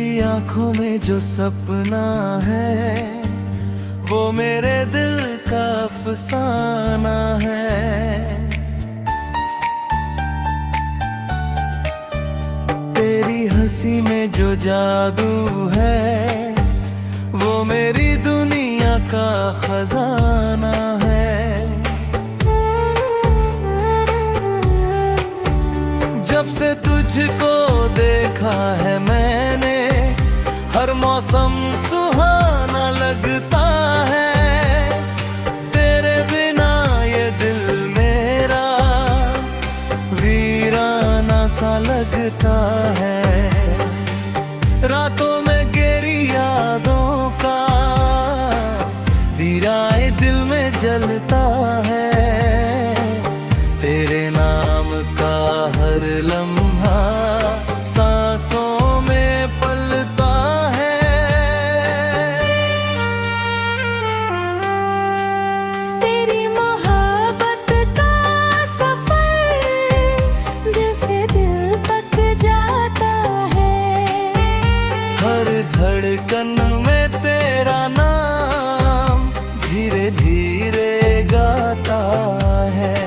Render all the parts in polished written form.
तेरी आंखों में जो सपना है वो मेरे दिल का अफसाना है। तेरी हंसी में जो जादू है वो मेरी दुनिया का खजाना है। जब से तुझको देखा है मैंने हर मौसम सुहाना लगता है। तेरे बिना ये दिल मेरा वीराना सा लगता है। रातों में गहरी यादों का दीवाए दिल में जलता है। तेरे नाम का हर लम्हा सांसों में पलता है। तेरी मोहब्बत का सफर दिल से दिल तक जाता है। हर धड़कन में तेरा नाम धीरे धीरे गाता है।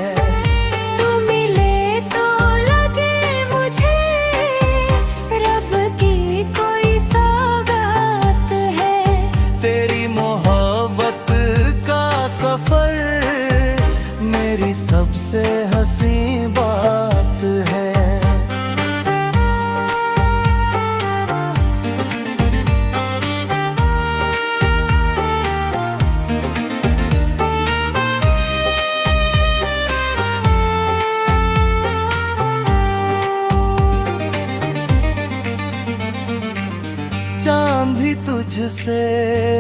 मेरी सबसे हंसी बात है। चांद भी तुझसे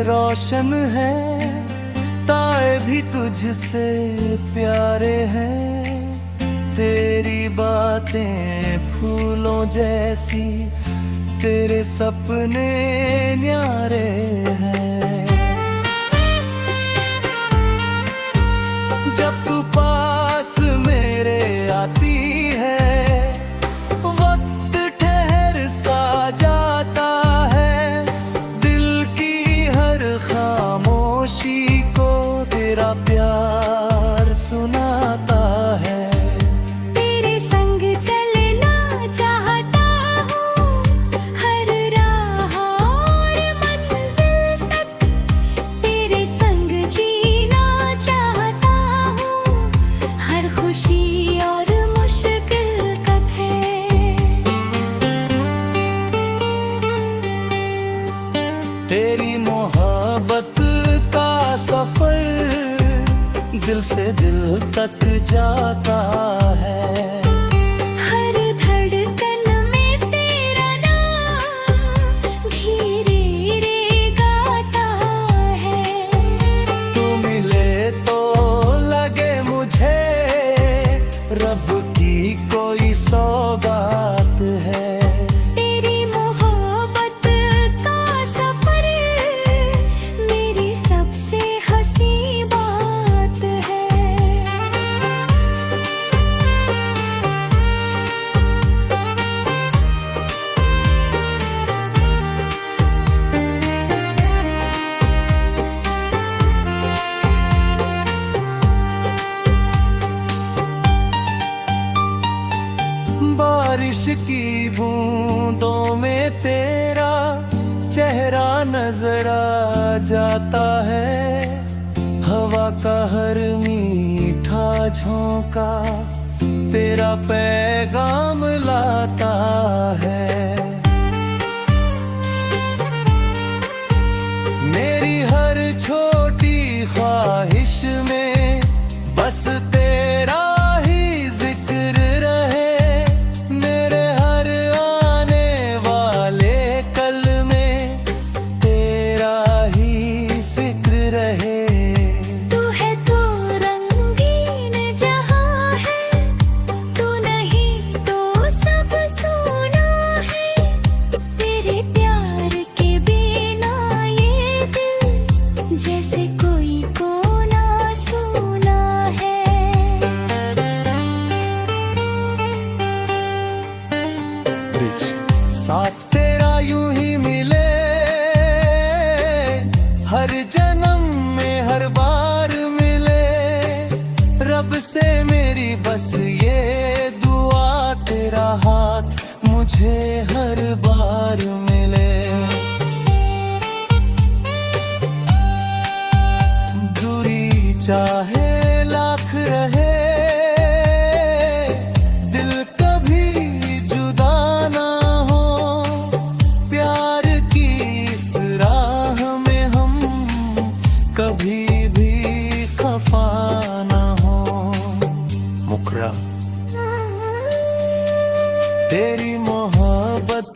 रोशन है, तारे भी तुझसे प्यारे हैं। तेरी बातें फूलों जैसी, तेरे सपने न्यारे हैं। जब तू पास मेरे आती है वक्त ठहर सा जाता है। दिल की हर खामोशी तेरा प्यार सुनाता है। तेरे संग चलना चाहता हूँ हर राह और मंजिल तक। तेरे संग जीना चाहता हूँ हर खुशी और मुश्किल कब है। तेरी मोहब्बत का सफर दिल से दिल तक जाता है। हर धड़कन में तेरा नाम धीरे रे गाता है। तू मिले तो लगे मुझे रब की कोई सौगात है। तेरी मोहब्बत का सफर मेरी सबसे हंसी बात है। बारिश की बूंदों में तेरा चेहरा नजर आ जाता है। हवा का हर मीठा झोंका तेरा पैगाम लाता है। मेरी हर छोटी ख्वाहिश में बस तेरा ही जिक्र रहे। मेरे हर आने वाले कल में तेरा ही फिक्र रहे। तू है तो रंगीन जहां है, तू नहीं तो सब सुना है। चाहे लाख रहे दिल कभी जुदा ना हो, प्यार की इस राह में हम कभी भी खफा ना हो। मुखरा तेरी मोहब्बत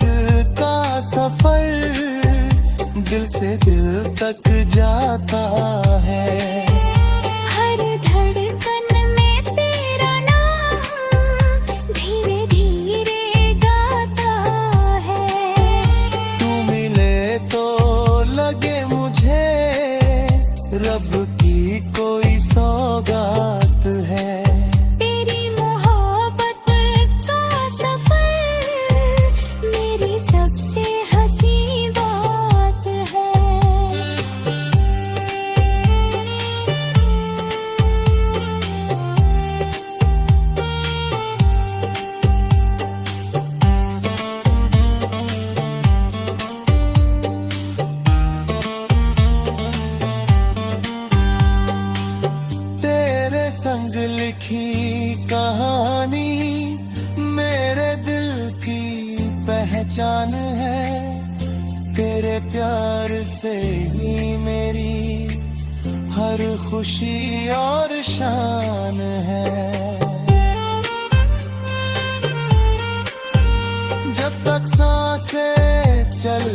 का सफर दिल से दिल तक जाता है। हर धड़कन में तेरा नाम धीरे धीरे गाता है। तू मिले तो लगे मुझे रब की कोई सौगात है। तेरी मोहब्बत का सफर मेरी सबसे हंसी बात है। तेरे संग लिखी कहानी मेरे दिल की पहचान है। तेरे प्यार से ही मेरी हर खुशी और शान है। जब तक सांसें चल